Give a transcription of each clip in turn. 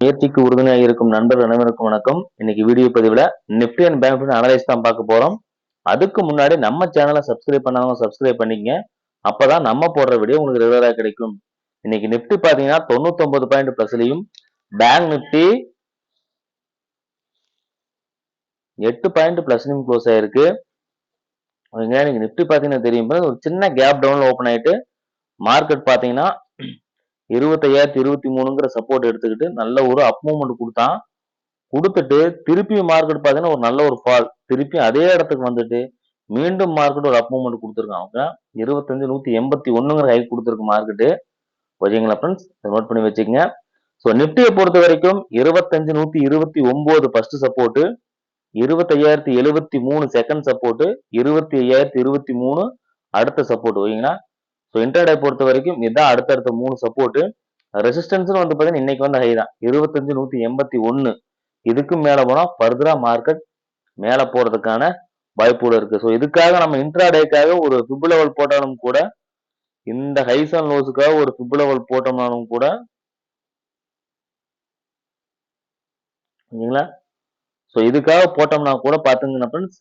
முயற்சிக்கு உறுதுணையாக இருக்கும் நண்பர்கள் அனைவருக்கும் வணக்கம். இன்னைக்கு வீடியோ பதிவுல Nifty and bank Nifty analyse தான் பார்க்க போறோம். அதுக்கு முன்னாடி நம்ம சேனலை சப்ஸ்கிரைப் பண்ணாதவங்க சப்ஸ்கிரைப் பண்ணிக்கங்க. அப்பதான் நம்ம போடுற வீடியோ உங்களுக்கு ரெகுலரா கிடைக்கும். இன்னைக்கு நிப்டி பாத்தீங்கன்னா 99 பாயிண்ட் பிளஸ்லயும், பேங்க் நிப்டி 8 பாயிண்ட் பிளஸ்லயும் க்ளோஸ் ஆயிருக்கு. இன்னைக்கு நிப்டி பாத்தீங்கன்னா தெரியும், ஒரு சின்ன கேப் டவுன்ல ஓபன் ஆயிட்டு மார்க்கெட் பாத்தீங்கன்னா 25,023ங்கிற சப்போர்ட் எடுத்துக்கிட்டு நல்ல ஒரு அப் மூவ்மெண்ட் கொடுத்தான். கொடுத்துட்டு திருப்பி மார்க்கெட் பாத்தீங்கன்னா ஒரு நல்ல ஒரு ஃபால், திருப்பி அதே இடத்துக்கு வந்துட்டு மீண்டும் மார்க்கெட் ஒரு அப் மூவ்மெண்ட் கொடுத்துருக்காங்க. 25,181ங்கிற ஹை கொடுத்துருக்கு மார்க்கெட்டு. ஓகேங்களா ஃப்ரெண்ட்ஸ், நோட் பண்ணி வச்சுக்கோங்க. ஸோ நிப்டியை பொறுத்த வரைக்கும் 25,129 ஃபர்ஸ்ட் சப்போர்ட், 25,073 செகண்ட் சப்போர்ட், 25,023 அடுத்த சப்போர்ட். ஓகேங்களா. ஸோ இன்டர்டே பொறுத்த வரைக்கும் இதான் அடுத்தடுத்த 3 சப்போர்ட். ரெசிஸ்டன்ஸ் வந்து பாத்தீங்கன்னா இன்னைக்கு வந்து ஹை தான் 25,181. இதுக்கு மேல போனா ஃபர்தரா மார்க்கெட் மேல போறதுக்கான வாய்ப்புகள் இருக்கு. ஸோ இதுக்காக நம்ம இன்ட்ராடேக்காக ஒரு ஃபிப் லெவல் போட்டாலும் கூட, இந்த ஹைஸ் அண்ட் லோஸுக்காக ஒரு ஃபிப் லெவல் போட்டோம்னாலும் கூட, ஓகேங்களா. ஸோ இதுக்காக போட்டோம்னா கூட பாத்துங்கன்னா ஃப்ரெண்ட்ஸ்,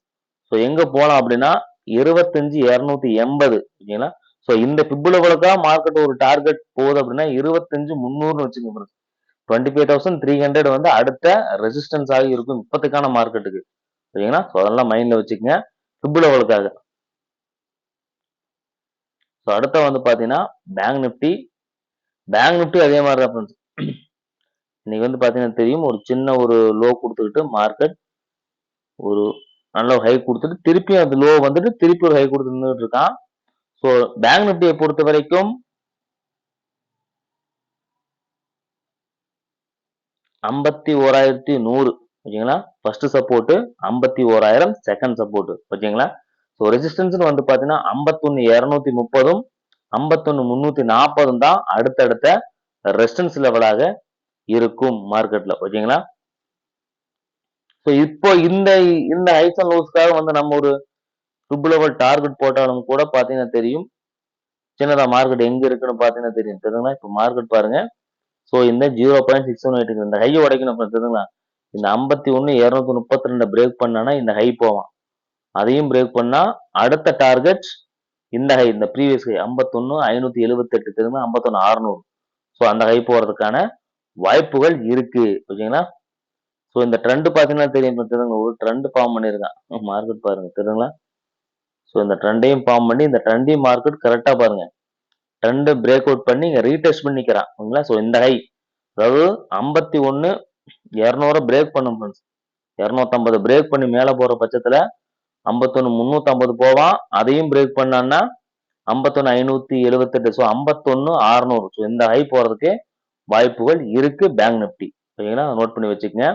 ஸோ எங்க போலாம் அப்படின்னா 25,280. ஓகேங்களா. ஸோ இந்த ஃபிப் லெவலுக்காக மார்க்கெட் ஒரு டார்கெட் போகுது அப்படின்னா 25,300 வச்சுக்கோங்க ஃப்ரெண்ட்ஸ். 25,300 வந்து அடுத்த ரெசிஸ்டன்ஸ் ஆகி இருக்கும் இப்பத்துக்கான மார்க்கெட்டுக்கு. சரிங்களா. ஸோ அதெல்லாம் மைண்ட்ல வச்சுக்கோங்க ஃபிப் லெவலுக்காக. ஸோ அடுத்த வந்து பாத்தீங்கன்னா பேங்க் நிப்டி. பேங்க் நிப்டி அதே மாதிரி தான் ஃப்ரெண்ட்ஸ். இன்னைக்கு வந்து பாத்தீங்கன்னா தெரியும், ஒரு சின்ன ஒரு லோ கொடுத்துக்கிட்டு மார்க்கெட் ஒரு நல்ல ஹை கொடுத்துட்டு திருப்பி அந்த லோ வந்துட்டு திருப்பி ஒரு ஹை கொடுத்து நின்றுட்டு இருக்கான். ஸோ பேங்க் நிப்டியை பொறுத்த வரைக்கும் 51,100. ஓகேங்களா. First support 51,000 second support. ஓகேங்களா. ஸோ ரெசிஸ்டன்ஸ் வந்து பாத்தீங்கன்னா 51,230, 51,340 தான் அடுத்தடுத்த ரெசிஸ்டன்ஸ் லெவலாக இருக்கும் மார்க்கெட்ல. ஓகேங்களா. ஸோ இப்போ இந்த இந்த ஹைஸ் அண்ட் லோஸ்க்காக வந்து நம்ம ஒரு ஃபிப் லெவல் டார்கெட் போட்டாலும் கூட பாத்தீங்கன்னா தெரியும், சின்னதா மார்க்கெட் எங்க இருக்குன்னு பாத்தீங்கன்னா தெரியும். தெரியுங்களா. இப்போ மார்க்கெட் பாருங்க. ஸோ இந்த 0.618 இந்த ஹை உடைக்கணும் தெரியுங்களா. இந்த 51,232 பிரேக் பண்ணானா இந்த ஹை போவான். அதையும் பிரேக் பண்ணா அடுத்த டார்கெட் இந்த ஹை, இந்த ப்ரீவியஸ் ஹை 51,578 தெரியுமா, 51,600. ஸோ அந்த ஹை போறதுக்கான வாய்ப்புகள் இருக்கு. ஓகேங்களா. ஸோ இந்த ட்ரெண்ட் பாத்தீங்கன்னா தெரியும் தெரியுங்க, ஒரு ட்ரெண்ட் ஃபார்ம் பண்ணிருக்கான் மார்க்கெட் பாருங்க தெரியுங்களா. ஸோ இந்த ட்ரெண்டையும் ஃபார்ம் பண்ணி இந்த ட்ரெண்டையும் மார்க்கெட் கரெக்டா பாருங்க ட்ரெண்ட் பிரேக் அவுட் பண்ணி இங்க ரீடெஸ்ட் பண்ணிக்கிறான். ஓகேங்களா. ஸோ இந்த ஹை அதாவது 51,200 பிரேக் பண்ணும் ஃப்ரெண்ட்ஸ். 250 பிரேக் பண்ணி மேல போற பட்சத்துல 51,350 போவான். அதையும் பிரேக் பண்ணான்னா 51,578. ஸோ 51,600. ஸோ இந்த ஹை போறதுக்கு வாய்ப்புகள் இருக்கு பேங்க் நிப்டி. ஓகேங்களா. நோட் பண்ணி வச்சுக்கோங்க.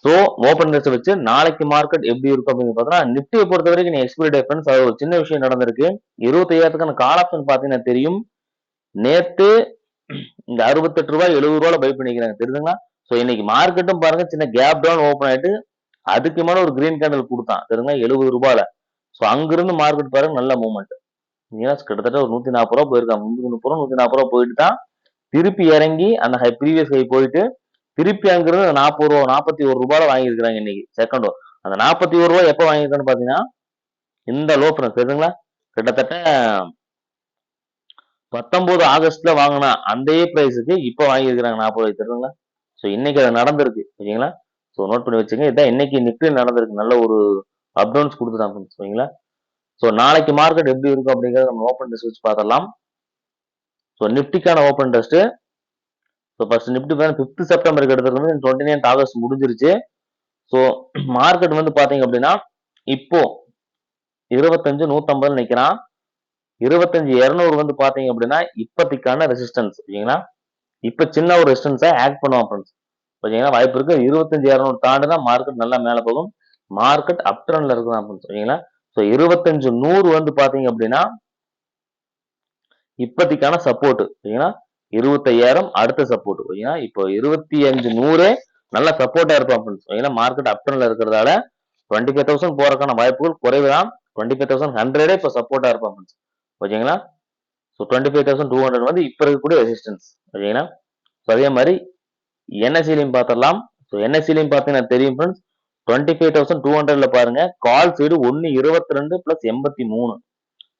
ஸோ ஓப்பன் இன்ட்ரெஸ்ட் வச்சு நாளைக்கு மார்க்கெட் எப்படி இருக்கும் அப்படின்னு பார்த்தோம்னா, நிப்டியை பொறுத்த வரைக்கும் எக்ஸ்பிரி டிஃபரன்ஸ் அது ஒரு சின்ன விஷயம் நடந்திருக்கு. 25,000க்கான கால் ஆப்ஷன் பாத்தீங்கன்னா தெரியும், நேத்து இந்த 68 ரூபாய் 70 ரூபாய் பை பண்ணிக்கிறாங்க தெரியுதுங்களா. ஸோ இன்னைக்கு மார்க்கெட்டும் பாருங்க சின்ன கேப் டவுன் ஓப்பன் ஆயிட்டு அதுக்கு மேல ஒரு கிரீன் கேண்டல் கொடுத்தான் தெரியுங்களா 70 ரூபாயில. ஸோ அங்கிருந்து மார்க்கெட் பாருங்க நல்ல மூவ்மெண்ட். கிட்டத்தட்ட ஒரு 140 ரூபாய் போயிருக்காங்க. 330 ரூபாய் 140 ரூபாய் போயிட்டு தான் திருப்பி இறங்கி அந்த ஹை ப்ரீவியஸ் ஹை போயிட்டு திருப்பி அங்கிருந்து 40 ரூபாய் 41 ரூபாயில வாங்கியிருக்கிறாங்க இன்னைக்கு செகண்ட். அந்த 41 ரூபாய் எப்ப வாங்கியிருக்கான்னு பாத்தீங்கன்னா இந்த லோ பிரைஸ் தெரியுதுங்களா, கிட்டத்தட்ட 19 ஆகஸ்ட்ல வாங்கினா அந்த பிரைஸுக்கு இப்ப வாங்கியிருக்கிறாங்க 40 ரூபாய் தெரியுங்களா. ஸோ இன்னைக்கு அது நடந்திருக்கு. ஓகேங்களா. ஸோ நோட் பண்ணி வச்சுங்க, இதான் இன்னைக்கு நிப்டி நடந்திருக்கு. நல்ல ஒரு அப்டவுன்ஸ் கொடுத்துட்டாங்க. ஓகேங்களா. ஸோ நாளைக்கு மார்க்கெட் எப்படி இருக்கும் அப்படிங்கறத நம்ம ஓப்பன் டெஸ்ட் வச்சு பார்த்துடலாம். ஸோ நிப்டிக்கான open test, so first nifty 5th செப்டம்பருக்கு எடுத்துருக்கு, 29th ஆகஸ்ட் முடிஞ்சிருச்சு. ஸோ மார்க்கெட் வந்து பாத்தீங்க அப்படின்னா இப்போ 25,150 நிக்கிறான். 25,200 வந்து பாத்தீங்க அப்படின்னா இப்பத்திக்கான ரெசிஸ்டன்ஸ். ஓகேங்களா. இப்ப சின்ன ஒரு ரெசிஸ்டன்ஸா ஆக்ட் பண்ணுவான் ஃப்ரெண்ட்ஸ். ஓகேங்களா. வாய்ப்பு இருக்கு 25,200 தாண்டினா மார்க்கெட் நல்லா மேல போகும். மார்க்கெட் அப் ட்ரெண்ட்ல இருக்கலாம் ஃப்ரெண்ட்ஸ். ஓகேங்களா. ஸோ 25,100 வந்து பாத்தீங்க அப்படின்னா இப்பத்திக்கான சப்போர்ட். ஓகேங்களா. 25,000 அடுத்த சப்போர்ட். ஓகேங்களா. இப்போ 25,100 நல்ல சப்போர்ட்டா இருப்பான் ஃப்ரெண்ட்ஸ். ஓகேங்களா. மார்க்கெட் அப் ட்ரெண்ட்ல இருக்கிறதால 25,000 போறதுக்கான வாய்ப்புகள் குறைவுதான். 25,100 இப்ப சப்போர்ட்டா இருப்பான் ஃப்ரெண்ட்ஸ். ஓகேங்களா. ஸோ 25,200 வந்து இப்ப இருக்கக்கூடிய ரெசிஸ்டன்ஸ். ஓகேங்களா. அதே மாதிரி என்எஸ்சிலையும் பார்த்துடலாம். ஸோ என்எஸ்சிலையும் பார்த்தீங்கன்னா தெரியும் ஃப்ரெண்ட்ஸ், 25,200ல பாருங்க, கால் சைடு 1.22 + 83.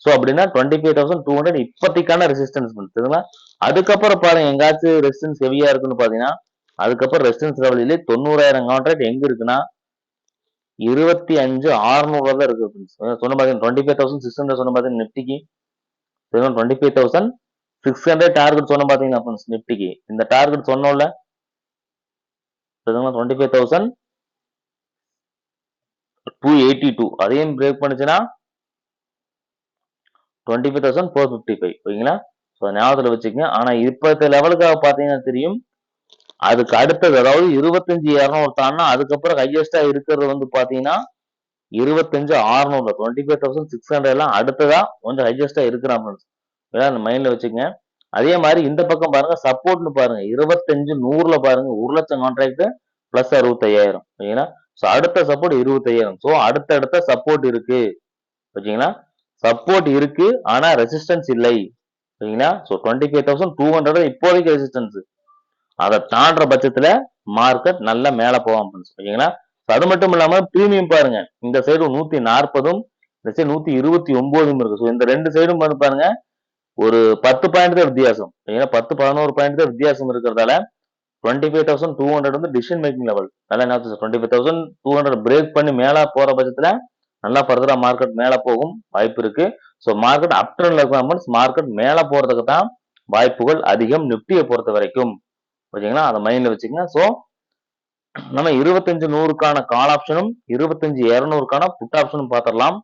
ஸோ அப்படின்னா 25,200 இப்போதைக்கான ரெசிஸ்டன்ஸ் சரிங்களா. அதுக்கப்புறம் பாருங்க எங்காச்சும் ரெசிஸ்டன்ஸ் ஹெவியா இருக்குன்னு பாத்தீங்கன்னா, அதுக்கப்புறம் ரெசிஸ்டன்ஸ் லெவல் இல்லை. 90,000 கான்ட்ராக்ட் எங்க இருக்குன்னா 25,600 தான் இருக்கு ஃப்ரெண்ட்ஸ். சொன்ன பாத்தீங்கன்னா 25,600 சொன்ன பாத்தீங்கன்னா நிப்டிக்கு 25,600 டார்கெட் சொன்ன பாத்தீங்கன்னா ஃப்ரெண்ட்ஸ் நிப்டிக்கு இந்த டார்கெட் சொன்னோம்ல 25,282 அதையும் பிரேக் பண்ணுச்சுன்னா 25,455 ஓகேங்களா. ஸோ ஞாபகத்தில் வச்சுக்கங்க. ஆனா இப்பத்த லெவலுக்காக பாத்தீங்கன்னா தெரியும், அதுக்கு அடுத்தது அதாவது 25,200 தாண்டா அதுக்கப்புறம் ஹையஸ்டா இருக்கிறது வந்து பாத்தீங்கன்னா 25,600 25,600 எல்லாம் அடுத்ததா கொஞ்சம் ஹையஸ்டா இருக்கிறான் ஃப்ரெண்ட்ஸ். அந்த மைண்ட்ல வச்சுக்கங்க. அதே மாதிரி இந்த பக்கம் பாருங்க சப்போர்ட்னு பாருங்க 25,100ல பாருங்க 1,00,000 கான்ட்ராக்ட் பிளஸ் 65,000 ஓகேங்களா. ஸோ அடுத்த சப்போர்ட் 25,000. ஸோ அடுத்த சப்போர்ட் இருக்கு ஓகேங்களா. சப்போர்ட் இருக்கு ஆனா ரெசிஸ்டன்ஸ் இல்லை ஓகேங்களா. ஸோ 25,200 இப்போதைக்கு ரெசிஸ்டன்ஸ். அதை தாண்டுற பட்சத்துல மார்க்கெட் நல்லா மேல போவான் ஓகேங்களா. அது மட்டும் இல்லாம பிரீமியம் பாருங்க, இந்த சைடு 140 இந்த சைடு 129 இருக்கு. ஸோ இந்த ரெண்டு சைடும் வந்து பாருங்க ஒரு 10 பாயிண்ட் தான் வித்தியாசம். 10-11 பாயிண்ட் தான் வித்தியாசம் இருக்கிறதால 25,200 வந்து டிசிஷன் மேக்கிங் லெவல். நல்லா என்ன 25,200 பிரேக் பண்ணி மேல போற பட்சத்துல நல்லா ஃபர்தரா மார்க்கெட் மேல போகும் வாய்ப்பு இருக்கு. ஸோ மார்க்கெட் அப் ட்ரெண்ட்ல இருக்க மார்க்கெட் மேல போறதுக்கு தான் வாய்ப்புகள் அதிகம் நிப்டியை பொறுத்த வரைக்கும் ஓகேங்களா. அதை மைண்ட்ல வச்சுக்கோங்க. ஸோ நம்ம 25,100க்கான கால் ஆப்ஷனும் 25,200க்கான புட் ஆப்ஷனும் பார்த்துடலாம்.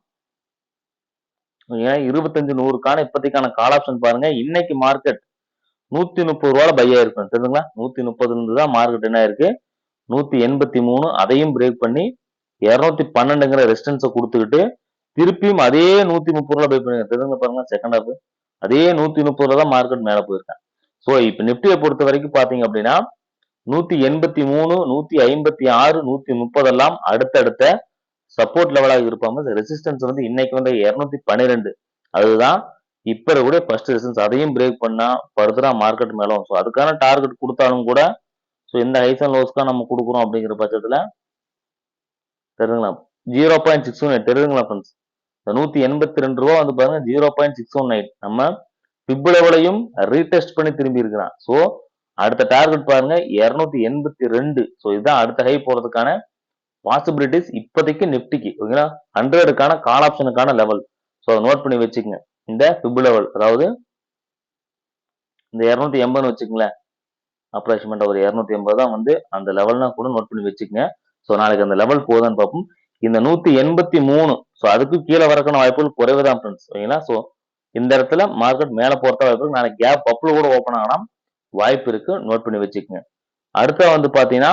25,100க்கான இப்போதைக்கான கால் ஆப்ஷன் பாருங்க. இன்னைக்கு மார்க்கெட் 130 ரூபாய் பை ஆயிருக்கும் தெரியுங்களா. 130 இருந்து தான் மார்க்கெட் என்ன இருக்கு 183 அதையும் பிரேக் பண்ணி 212ங்கிற ரெசிஸ்டன்ஸை கொடுத்துக்கிட்டு திருப்பியும் அதே 130 ரூபாய் பை பண்ணுங்க தெரியுங்க பாருங்க. செகண்ட் ஹாப் அதே 130 தான் மார்க்கெட் மேல போயிருக்கேன். ஸோ இப்ப நிப்டியை பொறுத்த வரைக்கும் பாத்தீங்க அப்படின்னா 183 156 130 எல்லாம் அடுத்தடுத்த சப்போர்ட் லெவலாக இருப்பாங்க. ரெசிஸ்டன்ஸ் வந்து இன்னைக்கு வந்து 212 அதுதான் இப்ப இருக்கக்கூடிய ஃபர்ஸ்ட் ரெசிஸ்டன்ஸ். அதையும் பிரேக் பண்ணா ஃபர்தரா மார்க்கெட் மேலும். ஸோ அதுக்கான டார்கெட் கொடுத்தாலும் கூட ஸோ இந்த ஹைஸ் அண்ட் லோஸ்க்கா நம்ம கொடுக்குறோம் அப்படிங்கிற பட்சத்துல தெரியுங்களா 0.618 தெரியுங்களா ஃப்ரெண்ட்ஸ். 182 ரூபா வந்து பாருங்க 0.618 நம்ம பிப் லெவலையும் ரீடெஸ்ட் பண்ணி திரும்பி இருக்கிறான். ஸோ அடுத்த டார்கெட் பாருங்க 282. ஸோ இதுதான் அடுத்த ஹை போறதுக்கான பாசிபிலிட்டிஸ் இப்போதைக்கு நிப்டிக்கு ஓகேங்களா. 100க்கான கால் ஆப்ஷனுக்கான லெவல். ஸோ நோட் பண்ணி வச்சுக்கோங்க. இந்த பிப் லெவல் அதாவது இந்த 280 வச்சுக்கங்களேன், அப்ராக்சிமேட்டா ஒரு 280 தான் வந்து அந்த லெவல்னா கூட நோட் பண்ணி வச்சுக்கோங்க. ஸோ நாளைக்கு அந்த லெவல் போகுதான்னு பார்ப்போம். இந்த 183 ஸோ அதுக்கு கீழே வரக்கான வாய்ப்புகள் குறைவுதான் ஃப்ரெண்ட்ஸ் ஓகேங்களா. ஸோ இந்த இடத்துல மார்க்கெட் மேல போறத வாய்ப்பு இருக்கு. நாளைக்கு கேப் அப்ல கூட ஓப்பன் ஆகலாம் வாய்ப்பு இருக்கு. நோட் பண்ணி வச்சுக்கோங்க. அடுத்த வந்து பாத்தீங்கன்னா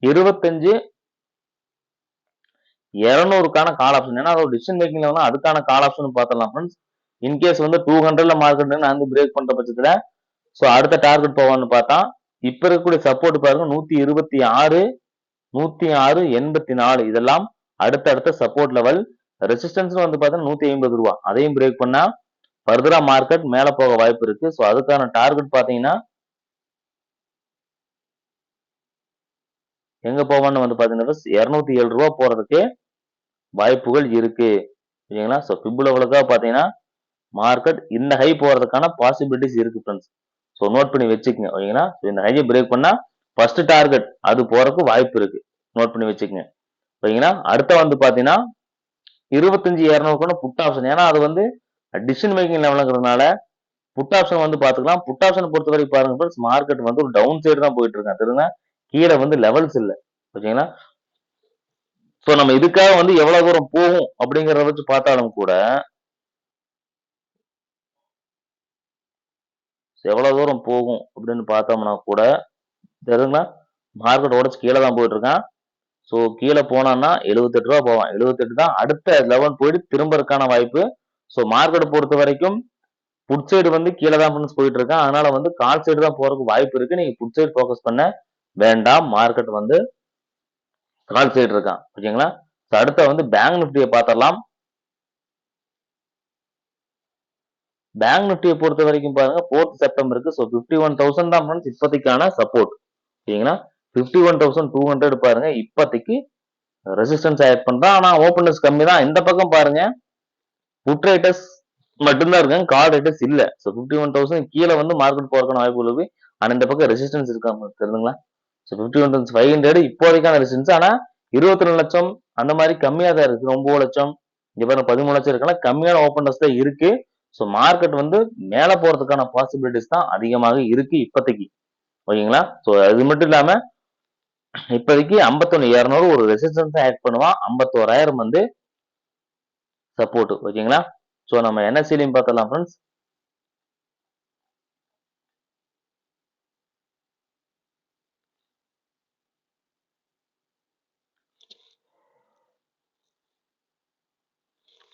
25,200க்கான கால் ஆப்ஷன். ஏன்னா அது டிசிஷன் மேக்கிங் லெவல் அதுக்கான கால் ஆப்ஷன் பார்த்தலாம் ஃப்ரெண்ட்ஸ். இன்கேஸ் வந்து 200ல மார்க்கெட் நான் வந்து பிரேக் பண்ற பட்சத்துல ஸோ அடுத்த டார்கெட் போவான்னு பார்த்தா இப்ப இருக்கக்கூடிய சப்போர்ட் பாருங்க 126 106 84 இதெல்லாம் அடுத்த சப்போர்ட் லெவல். ரெசிஸ்டன்ஸ் வந்து பார்த்தா 150 ரூபா அதையும் பிரேக் பண்ணா ஃபர்தரா மார்க்கெட் மேல போக வாய்ப்பு இருக்கு. ஸோ அதுக்கான டார்கெட் பாத்தீங்கன்னா எங்க போவான்னு வந்து பாத்தீங்கன்னா 207 ரூபா போறதுக்கு வாய்ப்புகள் இருக்கு ஓகேங்களா. ஸோ பிப் லெவலுக்காக பாத்தீங்கன்னா மார்க்கெட் இந்த ஹை போறதுக்கான பாசிபிலிட்டிஸ் இருக்கு ஃப்ரெண்ட்ஸ். ஸோ நோட் பண்ணி வச்சுக்கோங்க ஓகேங்களா. இந்த ஹையை பிரேக் பண்ணா ஃபர்ஸ்ட் டார்கெட் அது போறதுக்கு வாய்ப்பு இருக்கு. நோட் பண்ணி வச்சுக்கோங்க ஓகேங்களா. அடுத்த வந்து பாத்தீங்கன்னா 25,200 புட் ஆப்ஷன். ஏன்னா அது வந்து டிசிஷன் மேக்கிங் லெவலுங்கிறதுனால புட் ஆப்ஷன் வந்து பாத்துக்கலாம். புட் ஆப்ஷன் பொறுத்த வரைக்கும் பாருங்க ஃப்ரெண்ட்ஸ், மார்க்கெட் வந்து ஒரு டவுன் சைடு தான் போயிட்டு இருக்கான் தெரியுங்க. கீழே வந்து லெவல்ஸ் இல்லை ஓகேங்களா. ஸோ நம்ம இதுக்காக வந்து எவ்வளவு தூரம் போகும் அப்படிங்கிறத வச்சு பார்த்தாலும் கூட எவ்வளவு தூரம் போகும் அப்படின்னு பார்த்தோம்னா கூட தெரியுங்களா மார்க்கெட் உடச்சு கீழே தான் போயிட்டு இருக்கான். ஸோ கீழே போனான்னா 78 ரூபா போவான். 78 தான் அடுத்த லெவல் போயிட்டு திரும்பறதுக்கான வாய்ப்பு. ஸோ மார்க்கெட் பொறுத்த வரைக்கும் புட் சைடு வந்து கீழே தான் போயிட்டு இருக்கான். அதனால வந்து கால் சைடு தான் போறதுக்கு வாய்ப்பு இருக்கு. நீங்க புட் சைடு ஃபோக்கஸ் பண்ண வேண்டாம். மார்க்கெட் வந்து கால் சைடு இருக்கான் ஓகேங்களா. அடுத்த வந்து பேங்க் நிஃப்டியை பார்த்துடலாம். பேங்க் நிஃப்டியை பொறுத்த வரைக்கும் பாருங்க 4th செப்டம்பருக்கு. ஸோ 51,000 தான் ஃப்ரெண்ட்ஸ் இப்போதைக்கான சப்போர்ட். சரிங்களா? 51,200 பாருங்க இப்போதைக்கு ரெசிஸ்டன்ஸ் ஆட் பண்றான். ஆனா ஓப்பனர்ஸ் கம்மி தான். இந்த பக்கம் பாருங்க புட் ரைட்டர்ஸ் மட்டும்தான் இருக்காங்க, கால் ரைட்டர்ஸ் இல்ல. ஸோ 51,000 கீழே வந்து மார்க்கெட் போறதுக்கான வாய்ப்பு உள்ளது. ஆனா இந்த பக்கம் ரெசிஸ்டன்ஸ் இருக்காம தெரியுதுங்களா? ஸோ 51,500 இப்போதைக்கான ரெசிஸ்டன்ஸ். ஆனா 22 லட்சம் அந்த மாதிரி கம்மியா தான் இருக்கு. 9 லட்சம் இங்க பாருங்க 13 லட்சம் இருக்கலாம், கம்மியான ஓப்பனர்ஸ் தான் இருக்கு. ஸோ மார்க்கெட் வந்து மேல போறதுக்கான பாசிபிலிட்டிஸ் தான் அதிகமாக இருக்கு இப்போதைக்கு. ஓகேங்களா? ஸோ அது மட்டும் இல்லாம இப்போதைக்கு 51,200 ஒரு ரெசிஸ்டன்ஸ் ஆட் பண்ணுவான். 51,000 வந்து சப்போர்ட். ஓகேங்களா? ஸோ நம்ம என்எஸ்சிலையும் பார்த்துடலாம் ஃப்ரெண்ட்ஸ்.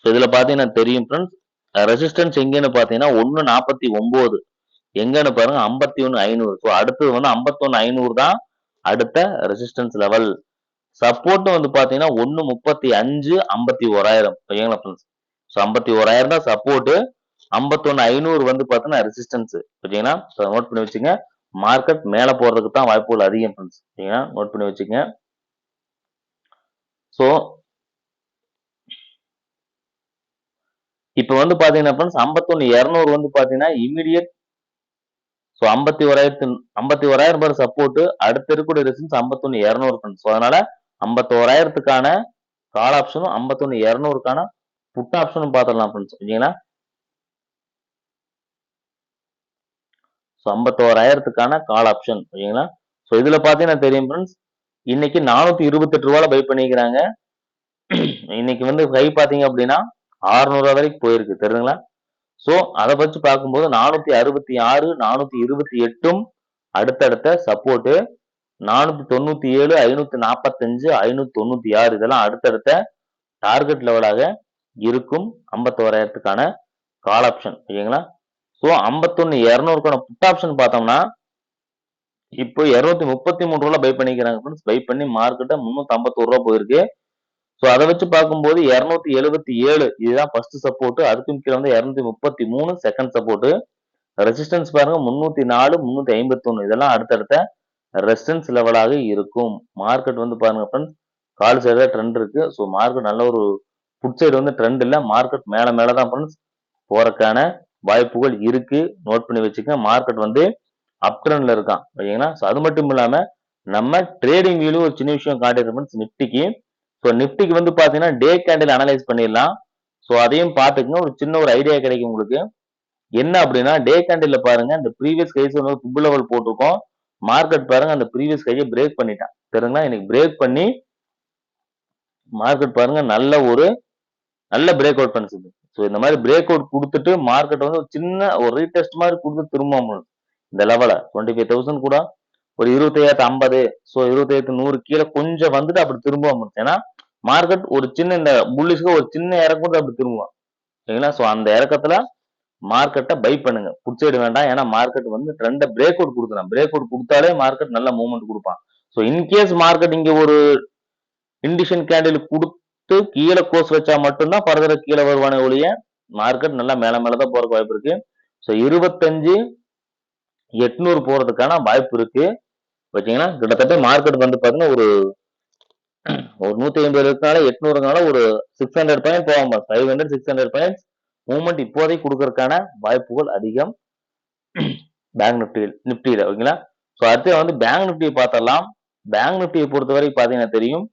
இதுல பாத்தீங்கன்னா தெரியும் ஃப்ரெண்ட்ஸ், ரெசிஸ்டன்ஸ் எங்கன்னு பாத்தீங்கன்னா 1.49 எங்கன்னு பாருங்க 51,500. ஸோ அடுத்தது வந்து 51,500 தான் அடுத்த ரெசிஸ்டன்ஸ் லெவல். சப்போர்ட் வந்து பாத்தீங்கன்னா 1.35 51,000. ஓகேங்களா ஃப்ரெண்ட்ஸ்? ஸோ 51,000 தான் சப்போர்ட், 51,500 வந்து பாத்தீங்கன்னா ரெசிஸ்டன்ஸ். ஓகேங்களா? ஸோ நோட் பண்ணி வச்சுங்க. மார்க்கெட் மேல போறதுக்கு தான் வாய்ப்புகள் அதிகம் ஃப்ரெண்ட்ஸ். ஓகேங்களா? நோட் பண்ணி வச்சுங்க. ஸோ இப்ப வந்து பாத்தீங்கன்னா ஃப்ரெண்ட்ஸ் 51,200 வந்து பாத்தீங்கன்னா இமிடியட். ஸோ 51,000 பேர் சப்போர்ட், அடுத்த இருக்கக்கூடிய ரெசிஸ்டன்ஸ் 51,200 ஃப்ரெண்ட்ஸ். ஸோ அதனால 51,000க்கான கால் ஆப்ஷனும் 51,200க்கான புட் ஆப்ஷனும் பார்த்துடலாம் ஃப்ரெண்ட்ஸ். ஓகேங்களா? ஸோ 51,000க்கான கால் ஆப்ஷன். ஓகேங்களா? ஸோ இதுல பாத்தீங்கன்னா தெரியும் ஃப்ரெண்ட்ஸ், இன்னைக்கு 428 ரூபாயில பை பண்ணிக்கிறாங்க. இன்னைக்கு வந்து ஹை பாத்தீங்க அப்படின்னா 600 வரைக்கும் போயிருக்கு தெரியுங்களா? சோ அதை வச்சு பார்க்கும்போது 466 428ம் அடுத்தடுத்த சப்போர்ட், 497 545 596 இதெல்லாம் அடுத்தடுத்த டார்கெட் லெவலாக இருக்கும் 51,000க்கான கால் ஆப்ஷன். ஓகேங்களா? சோ 51,200க்கான புட் ஆப்ஷன் பார்த்தோம்னா இப்போ 233 ரூபாய் பை பண்ணிக்கிறாங்க ஃப்ரெண்ட்ஸ். பை பண்ணி மார்க்கெட்டை 351 ரூபாய் போயிருக்கு. ஸோ அதை வச்சு பார்க்கும்போது 277 இதுதான் ஃபர்ஸ்ட் சப்போர்ட், அதுக்கும் கீழே வந்து 233 செகண்ட் சப்போர்ட். ரெசிஸ்டன்ஸ் பாருங்க 304 351 இதெல்லாம் அடுத்தடுத்த ரெசிஸ்டன்ஸ் லெவலாக இருக்கும். மார்க்கெட் வந்து பாருங்க ஃப்ரெண்ட்ஸ், கால் சைடு ட்ரெண்ட் இருக்கு. ஸோ மார்க்கெட் நல்ல ஒரு புட் சைடு வந்து ட்ரெண்ட் இல்ல, மார்க்கெட் மேல மேலதான் ஃப்ரெண்ட்ஸ் போறதுக்கான வாய்ப்புகள் இருக்கு. நோட் பண்ணி வச்சுக்க. மார்க்கெட் வந்து அப் ட்ரெண்ட்ல இருக்கான். ஓகேங்களா? ஸோ அது மட்டும் இல்லாம நம்ம ட்ரேடிங் வியூல ஒரு சின்ன விஷயம் காட்டியிருக்கோம் ஃப்ரெண்ட்ஸ் நிப்டிக்கு. ஸோ நிப்டிக்கு வந்து பாத்தீங்கன்னா டே கேண்டில் அனலைஸ் பண்ணிடலாம். ஸோ அதையும் பார்த்துக்குங்க, ஒரு சின்ன ஒரு ஐடியா கிடைக்கும் உங்களுக்கு. என்ன அப்படின்னா டே கேண்டில் பாருங்க, இந்த ப்ரீவியஸ் கைஸ் வந்து புக் லெவல் போட்டிருக்கோம். மார்க்கெட் பாருங்க அந்த ப்ரீவியஸ் கையை பிரேக் பண்ணிட்டான் தெரியுங்களா? இன்னைக்கு பிரேக் பண்ணி மார்க்கெட் பாருங்க நல்ல பிரேக் அவுட் பண்ணுது. ஸோ இந்த மாதிரி பிரேக் அவுட் கொடுத்துட்டு மார்க்கெட் வந்து ஒரு சின்ன ஒரு ரீடெஸ்ட் மாதிரி கொடுத்து திரும்ப இந்த லெவலை 25,000 கூட ஒரு 25,050. ஸோ 25,100 கீழே கொஞ்சம் வந்துட்டு அப்படி திரும்ப. ஏன்னா மார்க்கெட் ஒரு சின்ன இந்த புல்லிஷ்க்கு ஒரு சின்ன இறக்கம் அப்படி திரும்புவான். சரிங்களா? ஸோ அந்த இறக்கத்துல மார்க்கெட்டை பை பண்ணுங்க, புடிச்சிட வேண்டாம். ஏன்னா மார்க்கெட் வந்து ட்ரெண்ட பிரேக் அவுட் கொடுக்குறான். பிரேக் அவுட் கொடுத்தாலே மார்க்கெட் நல்ல மூவ்மெண்ட் கொடுப்பான். ஸோ இன்கேஸ் மார்க்கெட் இங்க ஒரு இண்டிஷன் கேண்டில் கொடுத்து கீழே கோர்ஸ் வச்சா மட்டும்தான் ஃபர்தரா கீழே வருவானே ஒழிய மார்க்கெட் நல்லா மேல மேலதான் போறதுக்கு வாய்ப்பு இருக்கு. ஸோ 25,800 போறதுக்கான வாய்ப்பு இருக்கு. ஓகேங்களா? கிட்டத்தட்ட மார்க்கெட் வந்து பாத்தீங்கன்னா ஒரு 150 இருக்கனால 800னால ஒரு 600 பாயிண்ட் போவாங்க. 500 600 பாயிண்ட்ஸ் மூவ்மெண்ட் இப்போதைக்கு கொடுக்கறதுக்கான வாய்ப்புகள் அதிகம் பேங்க் நிப்டியில. ஓகேங்களா? ஸோ அடுத்து வந்து பேங்க் நிப்டியை பார்த்தரலாம். பேங்க் நிப்டியை பொறுத்தவரை பாத்தீங்கன்னா தெரியும்,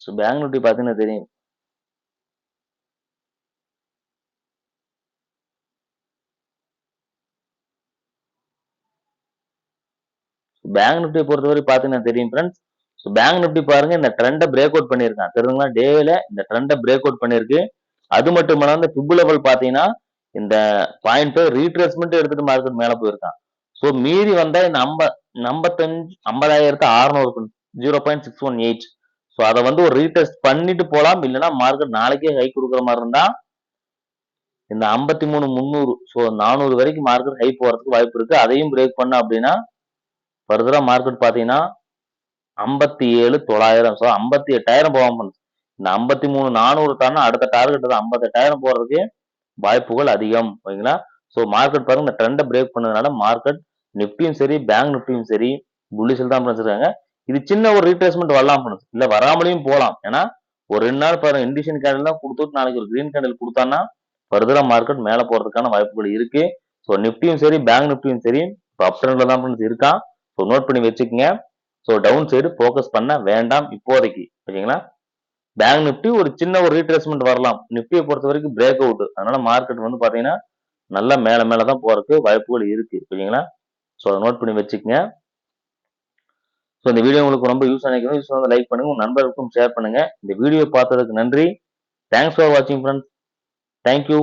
ஸோ பேங்க் நிப்டி பாத்தீங்கன்னா தெரியும், பேங்க் நிப்டியை பொறுத்தவரை பாத்தீங்கன்னா தெரியும் ஃப்ரெண்ட்ஸ். ஸோ பேங்க் நிப்டி பாருங்க இந்த ட்ரெண்டை பிரேக் அவுட் பண்ணியிருக்கான் தெரியுங்களா? டேல இந்த ட்ரெண்டை பிரேக் அவுட் பண்ணிருக்கு. அது மட்டும் இல்லாம இந்த பிப் லெவல் பாத்தீங்கன்னா இந்த பாயிண்ட் ரீட்ரேஸ்மெண்ட் எடுத்துட்டு மார்க்கெட் மேல போயிருக்கான். ஸோ மீறி வந்தா இந்த 50,600 0.618. ஸோ அதை வந்து ஒரு ரீடெஸ்ட் பண்ணிட்டு போலாம். இல்லைன்னா மார்க்கெட் நாளைக்கே ஹை கொடுக்குற மாதிரி இருந்தா இந்த 53,300 ஸோ 400 வரைக்கும் மார்க்கெட் ஹை போறதுக்கு வாய்ப்பு இருக்கு. அதையும் பிரேக் பண்ண அப்படின்னா ஃபர்தரா மார்க்கெட் பாத்தீங்கன்னா 57,900 ஸோ 58,000 போகாம இந்த 53,400 தானே அடுத்த டார்கெட் 58,000 போறதுக்கு வாய்ப்புகள் அதிகம். ஓகேங்களா? ஸோ மார்க்கெட் பாருங்க இந்த ட்ரெண்டை பிரேக் பண்ணதுனால மார்க்கெட் நிப்டியும் சரி பேங்க் நிப்டியும் சரி புல்லிஷில் தான் பண்ணிருக்காங்க. இது சின்ன ஒரு ரீட்ரேஸ்மெண்ட் வரலாம் பண்ணுது, இல்ல வராமலையும் போகலாம். ஏன்னா ஒரு 2 நாள் பாருங்க இண்டிஷன் கேண்டில் தான் கொடுத்துட்டு நாளைக்கு ஒரு கிரீன் கேண்டில் கொடுத்தான்னா ஃபர்தரா மார்க்கெட் மேல போறதுக்கான வாய்ப்புகள் இருக்கு. ஸோ நிப்டியும் சரி பேங்க் நிப்டியும் சரி இப்போ அப் ட்ரெண்ட்ல தான் ஃப்ரெண்ட்ஸ் இருக்கான். ஸோ நோட் பண்ணி வச்சுக்கோங்க. ஸோ டவுன் சைடு ஃபோக்கஸ் பண்ண வேண்டாம் இப்போதைக்கு. ஓகேங்களா? பேங்க் நிப்டி ஒரு சின்ன ஒரு ரீட்ரேஸ்மெண்ட் வரலாம். நிப்டியை பொறுத்த வரைக்கும் பிரேக் அவுட், அதனால மார்க்கெட் வந்து பாத்தீங்கன்னா நல்லா மேல தான் போறதுக்கு வாய்ப்புகள் இருக்கு. ஓகேங்களா? ஸோ அதை நோட் பண்ணி வச்சுக்கோங்க. ஸோ இந்த வீடியோ உங்களுக்கு ரொம்ப யூஸ் ஆகிக்கும். யூஸ் வந்து லைக் பண்ணுங்க, உங்க நண்பர்களுக்கும் ஷேர் பண்ணுங்க. இந்த வீடியோ பார்த்ததுக்கு நன்றி. தேங்க்ஸ் ஃபார் வாட்சிங் ஃப்ரெண்ட்ஸ். தேங்க்யூ.